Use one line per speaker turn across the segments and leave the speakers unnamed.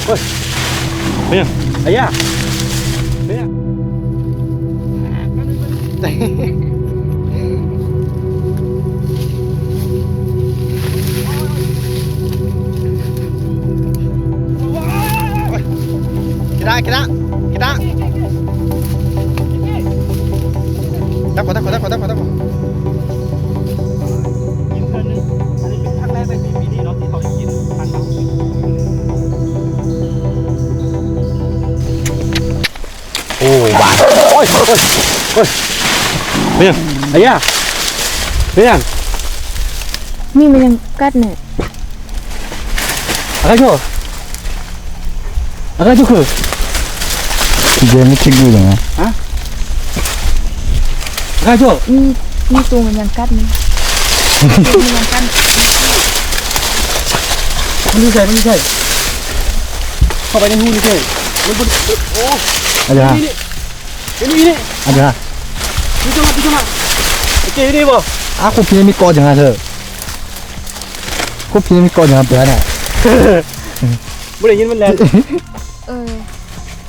เฮ้ยเป็นยังไอ้ย่าเป็นยังKira, takut. กินเพิ่นนึงอันนี้เป็นครั้งแรกในปีนี้เนาะที่เขาได้กินพันธุ์โอ้บาดโอ้ยเป็นยังไอ้ย่าเป็นยัง
นี่มันยังกัดเนี่ย
อะไรชั่วคือ
Dia ni cikgu jangan.
อะไรชั่ว
นี่ตัวมันยังกัดนี่มันยังกัด
มันไม่ใช่เข้าไปในหูนี่ใช่มันบนโอ้
Ada.
นี่
Ada.
ดูจังมาโอเคนี่บ่
Aku punya mi kau jangan tu. Aku punya mi kau jangan berada.
ไม่ได้ยินมันแรง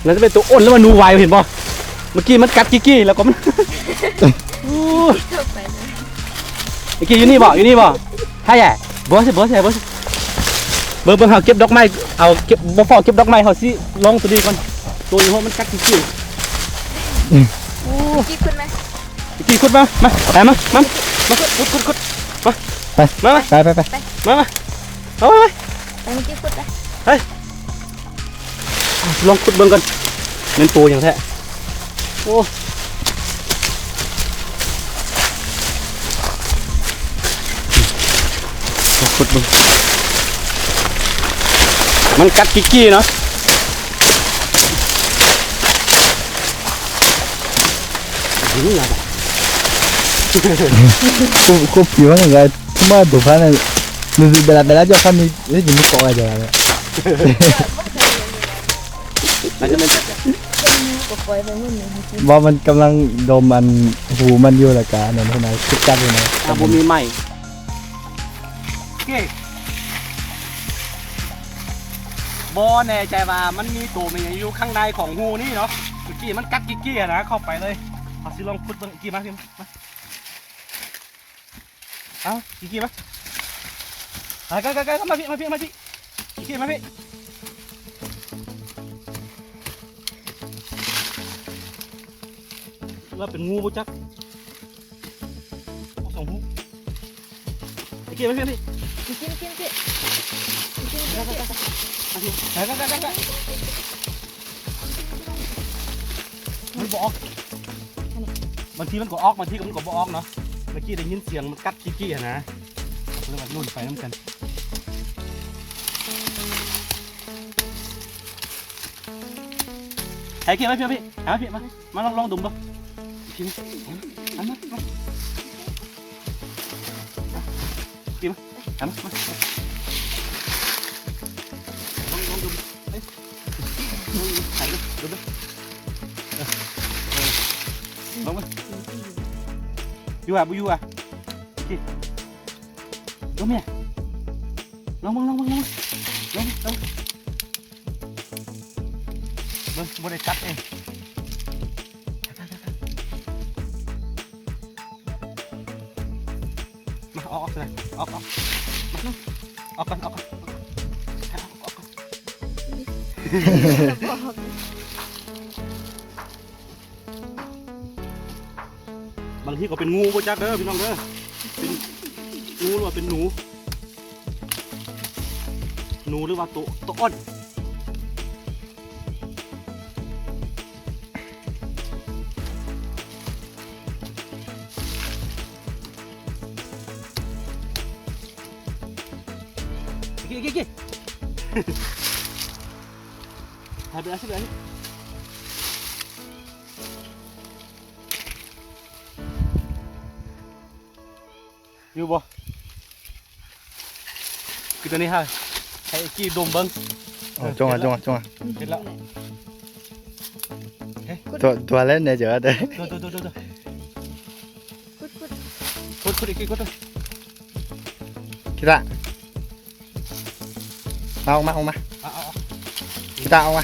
แล้วจะเป็นตัวอ้นแล้วมันนูวายเห็นป่ะเมื่อกี้มันกัดกี้แล้วก็มันเมื่อกี้อยู่นี่บ่ถ้าใหญ่บอสเบอร์เขาเก็บดอกไม้เอาเก็บบ่ฟอเก็บดอกไม้เขาสิลองตัวนี้ก่อนตัวนี้เพราะมันกัดกี้
กี้ขึ้นไหม
กี้ขุดมาขุดมามาเอาไป
ไปเมื่อกี้ขุดไป
ลองขุดเบิ่งกันเน้นตัวอย่างแท้โอ้ลองขุดเบิ่งมันกัดกี้เนาะนี่อะไร
Aku pion enggak cuma bukan. Nuzi bela je kami ni mi kau aja.
น่าจะเป็น
ก็ปล่อยไปเมื่อนี้
ว่ามันกำลังดมมันหูมันอยู่ละกันนั่นเท่านั้นคิดจับอยู่นะ
ตาบ่มีไม้โอเคบ่แน่ใจว่ามันมีตัวมันอยู่ข้างในของหูนี่เนาะเมื่อกี้มันกัดกี้นะเข้าไปเลยเอาสิลองขุดเบิ่งกี้มาเอากี้มามาพี่กี้มาพี่ว่าเป็นงูบ่จักสองหูกี้มาพี่
กิน
มันบ่ออกบางทีมันก็ออกบางทีมันก็บ่ออกเนาะเมื่อกี้ได้ยินเสียงมันกัดกี้นะเรื่องนู่นไปน้ำกันไอ้กี้มาพี่มาลองดุมดูพี่มาพี่มาลองดุมใส่ดูลองมาอยู่อ่ะพี่ลองเมียลองบ่ได้กัดเองมาออกเลยออกก่อนบางทีก็เป็นงูก็จักเด้อพี่น้องเด้อเป็นงูหรือว่าเป็นหนูหรือว่าตัวอ้นกี้หายไปแล้วใช่ไหมอยู่บ่คือตัวนี้ฮะให้กี้ดมเบิ้ง
Cuma.
เห็นแล้ว
Tua lain aja ada.
ขุดอีกขุด
Kita. Mau.
เอา
ตาเอามา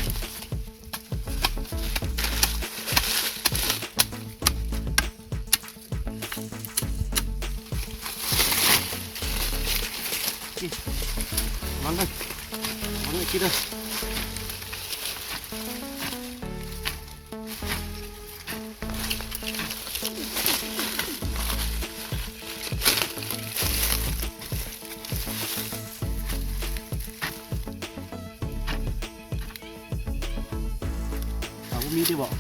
มันเลยคิดเลยเอามีที่บอก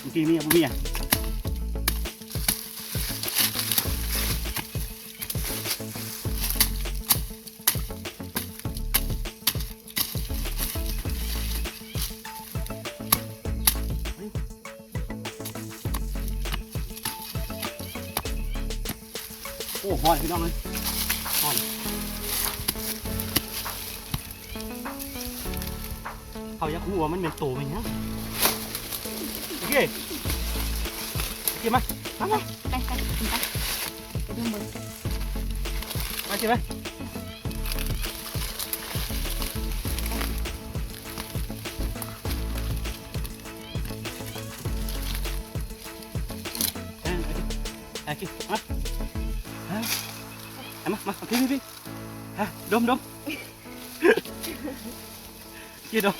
เมื่อกี้มีอ่ะบุมีอ่ะโอ้ฮอนพี่น้องเลยฮอนเขาอยากหัวมันเป็นโตไหมเนี่ยโอเคโอเคมา
ไปไปดูมือ
มาใช่ไหมโอเคมาพี่ดมกี่ดม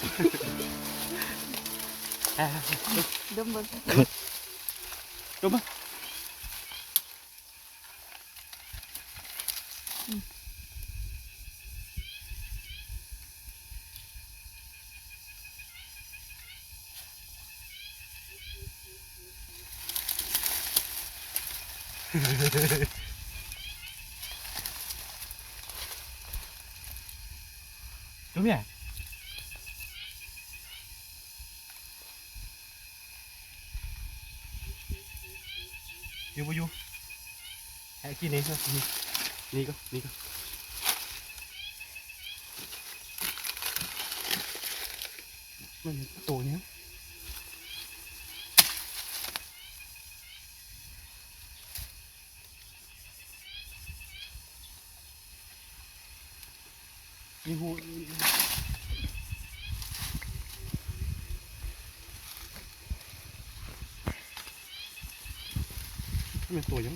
ดูมือ
ดมมาดมเนี่ยอยู่ไอ้กี่นี่ก็นี่ก็มันโตเนี้ยนี่หูมันโตยัง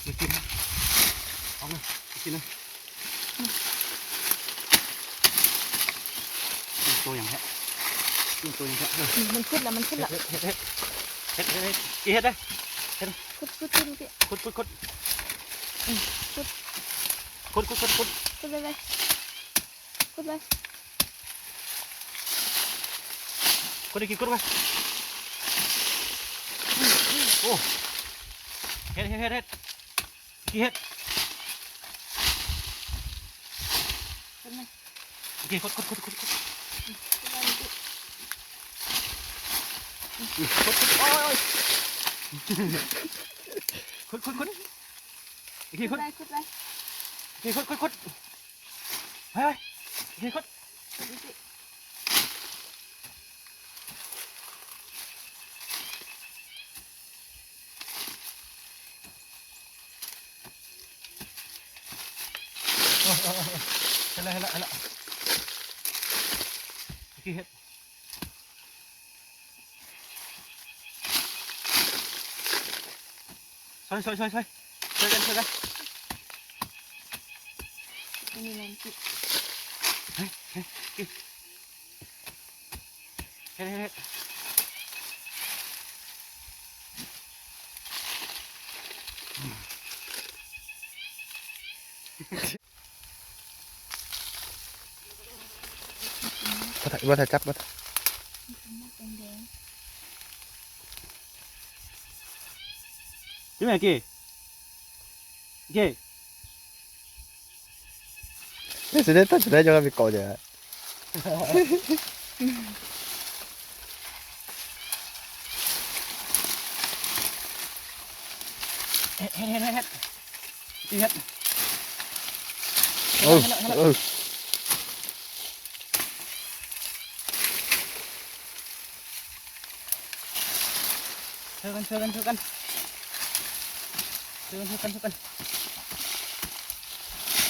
มากินเอามากินนะตัวอย่างแท้ตัวอย่างแท้
มันขึ้นแล้วมันขึ้นแล้ว
เฮ็ดได้
คุดพี่
คุด
คุดไปเลยคุดไป
คุดได้กี่คุดไปโอ้เฮ็ดกี่เฮ็ดโอเคคุดโอ้ยคุดโอเคคุดไปโอเคคุดไปโอเคคุดเห็นละโอเคเฮ็ดช่วยกัน
นี่นั่นพี่
เฮ็ด
บ่ถ้าจับบ่
แดง
นี่แม่กี่เ
จะได้จะไปก่อเดี๋ยว
เฮ็ด
โอ้โอ้
ช่วยกัน ช่วยกัน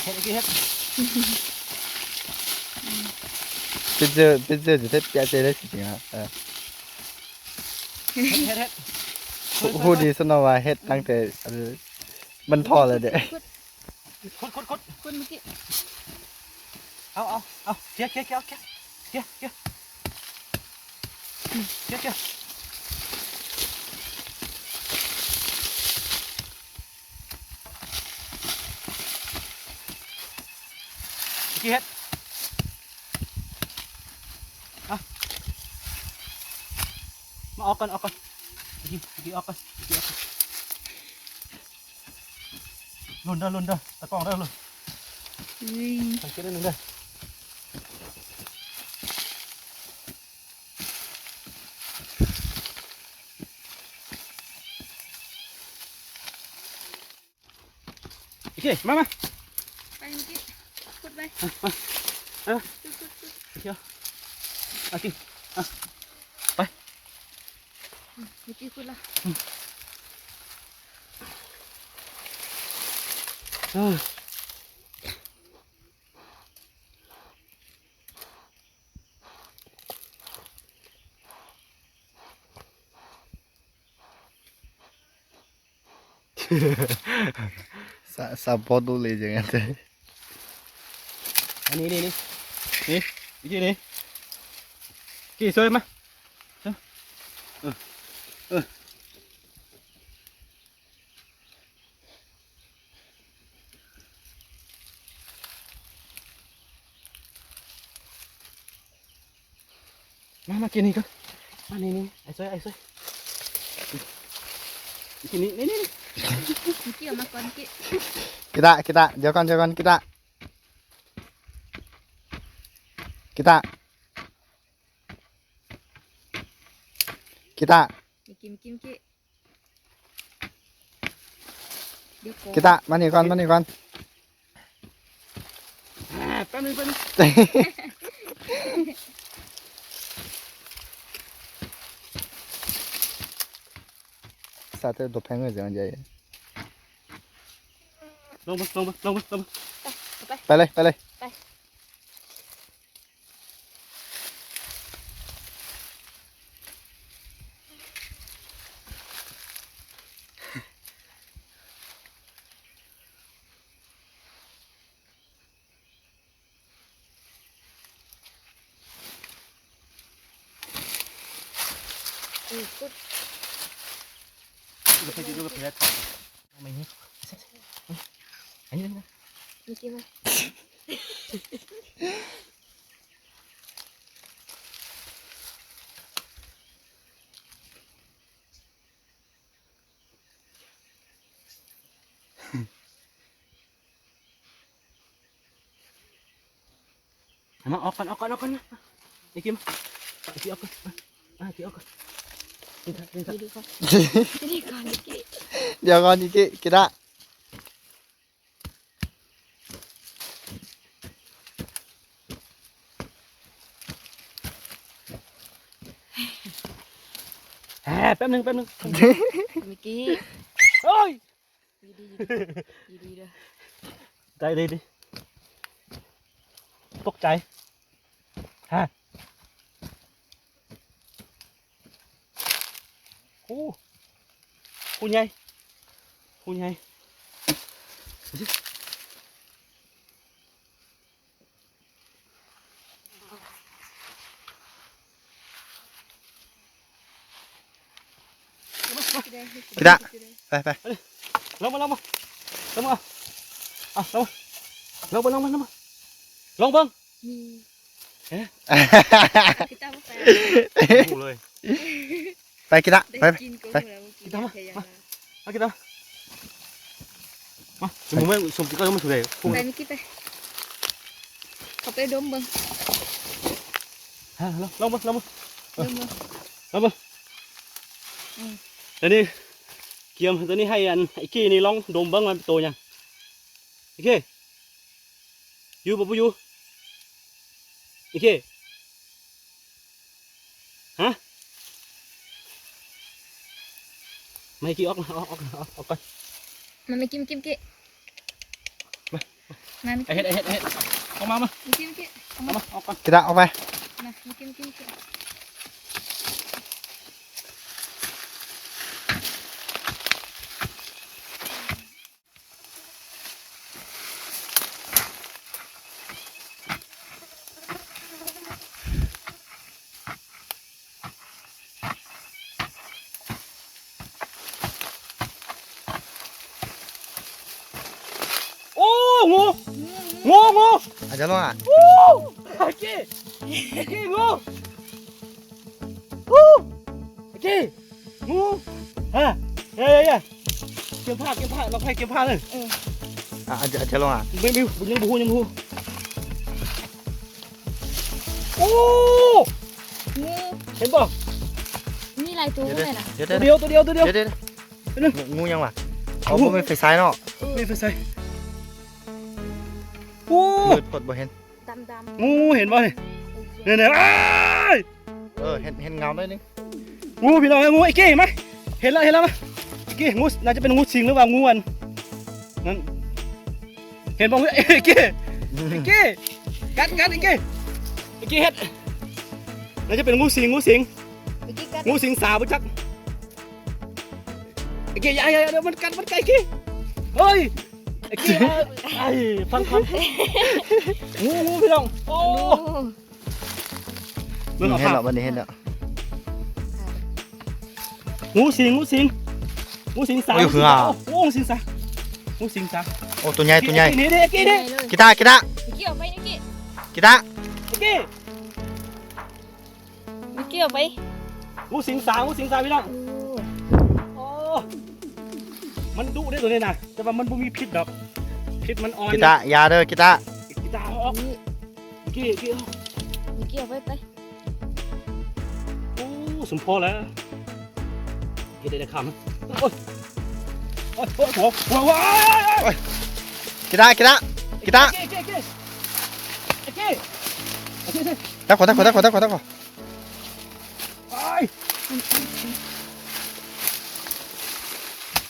เฮ็ดอีกเฮ็ด
เป็นเจอจะได้แปะเจอได้จริงๆครับ
เฮ็ด
พูดดีสนอว่าเฮ็ดตั้งแต่มันพอเลยเด้
ขุด
คุณเมื่อกี้
เอาเคี้ยอีกเฮ็ดมาออกก่อนอีกออกก่อนลุนเด้อตะกองเด้อลุน
อุ้ย
สังเกตได้หนึ่งเด้อโอเคมา
ไปเมื่อกี้ขุดไป
โอเคโอเค
เมื่อกี้ขุดละ
Sabodo le jangan tu.
อันนี้นี่อีกทีนี้กี่ช่วยมามากินนี่ก็มานี่ไอ้ช่วยอีกทีนี้นี่
เมื่อกี้เอามาก่อนเมื่อกี้
Kita, jangan kita. Kita.
เมื่อกี้เดี๋ยวก่อน
Kita, mani kon.
แป๊บนึง
Satu dopeng aja jangan jaya.
ลงมา
ไปเลย
ขุด
ไปดูกับเพชรไม่เห็นอันนี้นะ
เมื่อกี้มา
มาออกก่อนนะไอ้กิมออกก่อนนี่
ดีก่อนเมื่อกี้
Jangan kita.
แป๊บนึง
เมื่อกี้
โอ้ย
ดีเด้อ
ใจดีตกใจฮะคุณใหญ่
Kita.ไป
ลงมาลงเบิ้ง
มี
เอ๊ะ
พี่ตาไป
ดูเลย
ไปkita.
ได้กินก็แล้วเมื่อกี้ได้แค่ยัง
มากินมาสมมติว่าสมติก็มันถูกเลย
ไปเมื่อกี้ไปเขาไปดมเบิ้ง
ฮะลงมา
ดมเบิ้ง
ตัวนี้เกียมตัวนี้ให้อันไอ้กี้นี่ลองดมเบิ้งมันเป็นตัวยังไอ้กี้อยู่บ่อยู่ไอ้กี้ฮะไม่กี้ออกก่อน
มันไม่กินกินั่น
ไอ้เฮ็ดเอามา
กินเอา
เอา
มา
มาเอาก่อน
กีตาร์เอาไป
มากิน
โอ้งู
อาจจะลองอ่ะ
โอ้ไอ้กี้งูโอ้ไอ้กี้งูฮะเฮ้ยเก็บผ้าเราไปเก็บผ้าเลย
อาจจะลองอ่ะ
ไม่ยังบูโอ้
งู
เห็นป่ะ
นี่ลายตัวเลยนะ
เดี๋ยว
ตัวเดียว
เดี๋ยวงูยังวะเอาไม่ไฟซ้ายเนาะ
ไม่ไปใส่โอ้
มืดปดบ่เห็น
ดำ
งูเห็นป่ะเนี่ย
เห็นเงาได้นึง
งูพี่น้องงูไอ้กี้ไหมเห็นแล้วไหมไอ้กี้งูน่าจะเป็นงูสิงหรือว่างูอันนั้นเห็นป่ะไอ้กี้กัดไอ้กี้เฮ็ดน่าจะเป็นงูสิง
เมื่อกี้กัด
งูสิงสาวจักไอ้กี้อย่าเดี๋ยวมันกัดไอ้กี้เฮ้ยไอ้กี้ไอ้ฟันงูพี่น้องโอ้
เห็นแล้ววันนี้เห็นแล้ว
งูสิงสาวงูสิงสาว
โอ้ตัวใหญ่
นี่ไอ้กี้นี่
กีตาร์
เมื่อกี้ออกไปเมื่อกี้
กีตาร์
ไอ้กี้
เมื่อกี้ออกไป
งูสิงสาวพี่น้องโอ้มันดุได้ตัวนี้นะแต่ว่ามันบ่มีพิษดอกพิษมันอ่อน
กีตาร์ยาเด้อกีตาร์
กีตาร์ออกกี้
เมื่อกี้ออกไป
โอ้สมพอแล้วเฮ็ดได้คำโอ้ยหัวว้าย
กีตาร์กีตาร์ ตักขอ
ไป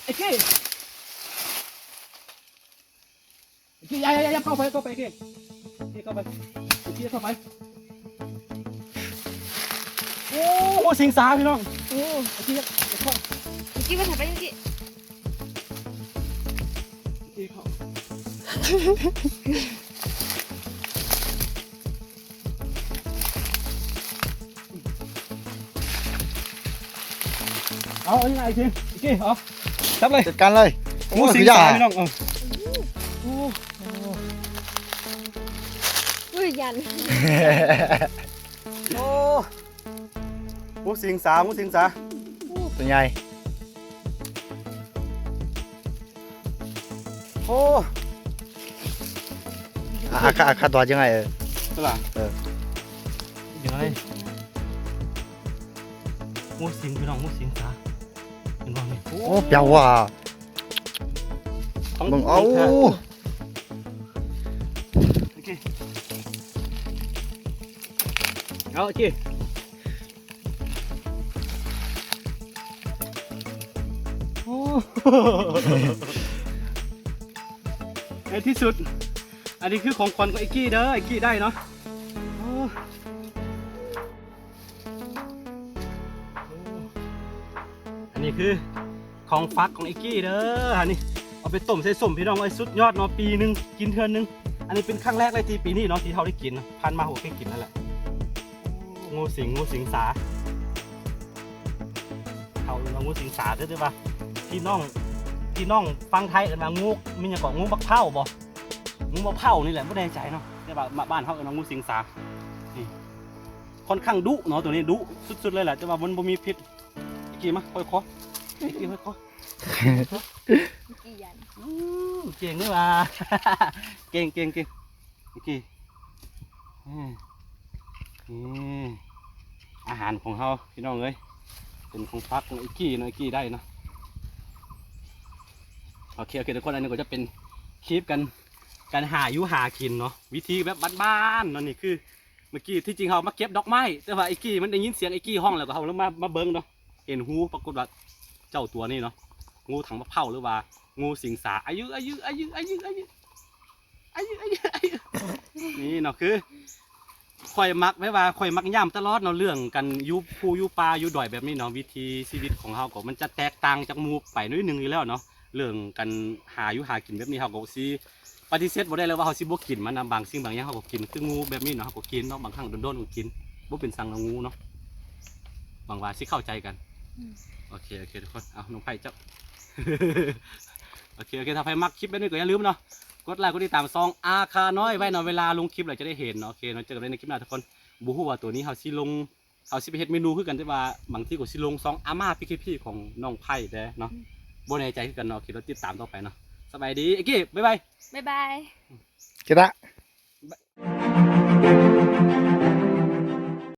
ไอ้กี้อย่าเข้าไปเข้าไปไอ้กี้เข้าไปโอ้สิงสาพี่น้อง
โอ้
ไอ้กี้เข้า
เมื่อกี้ไปถ่ายไปเมื่อกี้
เอาอันนี้ไอ้ทีไอ้กี้เอาจับเลย
จัดการเลย
งูสิงสาพี่น้องโอ้
อุ้ยยัน
โอ้งูสิงสา
ตัวใหญ่
โอ้
อาคาตัวยังไง
ใช่ป่ะยังไงงูสิงพี่น้องงูสิงสาเห็นบ้างไหม
โอ้เปียวว่ะมึงเอา
โอเคเอาโอเคโอ้ในที่สุดอันนี้คือของขวัญของไอ้กี้เด้อไอ้กี้ได้เนาะอันนี้คือของฟักของไอ้กี้เด้ออันนี้เอาไปต้มใส่ส้มพี่น้องไอ้สุดยอดเนาะปีหนึ่งกินเทื่อนึงอันนี้เป็นครั้งแรกเลยที่ปีนี้เนาะที่เขาได้กินพันมาหัวเคยกินนั่นแหละงูสิงสาเขาเรียกว่างูสิงสาด้วยป่ะพี่น้องฟังไทยเอิ้นว่างูมีอย่างก่อนงูบักเผาบ่งูบักเผานี่แหละไม่แน่ใจเนาะแต่ว่าบ้านเขาเอิ้นว่างูสิงสานี่ค่อนข้างดุเนาะตัวนี้ดุสุดๆเลยแหละแต่ว่ามันบ่มีพิษอีกกี่มาค่อยๆอีกกี่ค่อยๆ
เมื่อกี้ยัน
เก่งนี่ว่า เก่งโอเคนี่อาหารของเขาพี่น้องเอ้ยเป็นของฟักของไอ้กี้เนาะไอ้กี้ได้เนาะโอเคทุกคนอันนี้ก็จะเป็นคลิปการหาอยู่หากินเนาะวิธีแบบบ้านๆเนาะนี่คือเมื่อกี้ที่จริงเขามาเก็บดอกไม้แต่ว่าไอ้กี้มันได้ยินเสียงไอ้กี้ห้องแล้วก็เขาแล้วมาเบิ้งเนาะเห็นหูปรากฏว่าเจ้าตัวนี้เนาะงูถังมะพร้าวหรือว่า งูสิงสาอายุนี่เนาะคือข่อยมักไว้ว่าข่อยมักย่ำตลอดเนาะเรื่องกันอยู่ภูอยู่ป่าอยู่ดอยแบบนี้เนาะวิธีชีวิตของเฮาก็มันจะแตกต่างจากหมู่ไปนิดนึงอยู่แล้วเนาะเรื่องกันหาอยู่หากินแบบนี้เฮาก็สิปฏิเสธบ่ได้เลยว่าเฮาสิบ่กินมันนะบางสิ่งบางอย่างเฮาก็กินคืองูแบบนี้เนาะเฮาก็กินเนาะบางครั้งโดนๆก็กินบ่เป็นสังงูเนาะหวังว่าสิเข้าใจกันโอเคทุกคนเอาน้องไผ่เจ้า โอเคถ้าใครมักคลิปแบบนี้ก็อย่าลืมเนาะกดไลค์กดติดตามซองอาคาน้อยไว้เนาะเวลาลงคลิปเราจะได้เห็นเนาะโอเคเนาะเจอกันในคลิปหน้าทุกคนบูฮู้ว่าตัวนี้เขาสิลงเขาสิไปเฮ็ดเมนูคือกันแต่ว่าบางที่ก็สิลงซองอาม่าพี่ของน้องไผ่เด้เนาะบ่แน่ใจคือกันเนาะคิดว่าติดตามต่อไปเนาะสบายดีเอ้กี้บ๊ายบาย
บ๊ายบาย
กระ